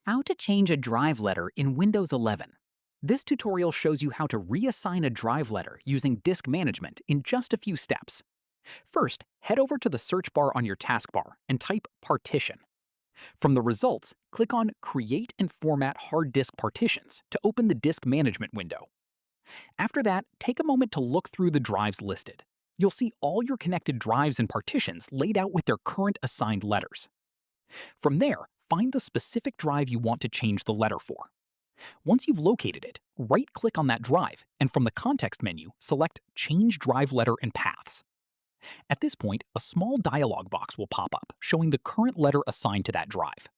How to change a drive letter in Windows 11. This tutorial shows you how to reassign a drive letter using disk management in just a few steps. First, head over to the search bar on your taskbar and type partition. From the results, click on Create and Format Hard Disk Partitions to open the disk management window. After that, take a moment to look through the drives listed. You'll see all your connected drives and partitions laid out with their current assigned letters. From there, find the specific drive you want to change the letter for. Once you've located it, right-click on that drive, and from the context menu, select Change Drive Letter and Paths. At this point, a small dialog box will pop up showing the current letter assigned to that drive.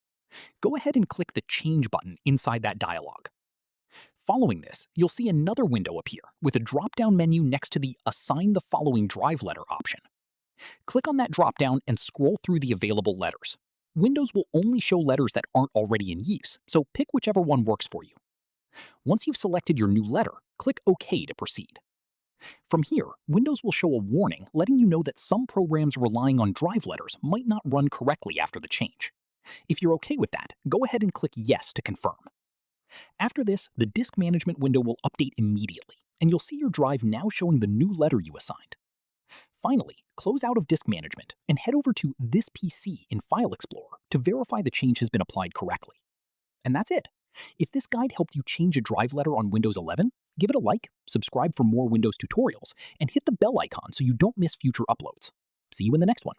Go ahead and click the Change button inside that dialog. Following this, you'll see another window appear with a drop-down menu next to the Assign the following drive letter option. Click on that drop-down and scroll through the available letters. Windows will only show letters that aren't already in use, so pick whichever one works for you. Once you've selected your new letter, click OK to proceed. From here, Windows will show a warning letting you know that some programs relying on drive letters might not run correctly after the change. If you're OK with that, go ahead and click Yes to confirm. After this, the disk management window will update immediately, and you'll see your drive now showing the new letter you assigned. Finally, close out of disk management and head over to This PC in File Explorer to verify the change has been applied correctly. And that's it. If this guide helped you change a drive letter on Windows 11, give it a like, subscribe for more Windows tutorials, and hit the bell icon so you don't miss future uploads. See you in the next one.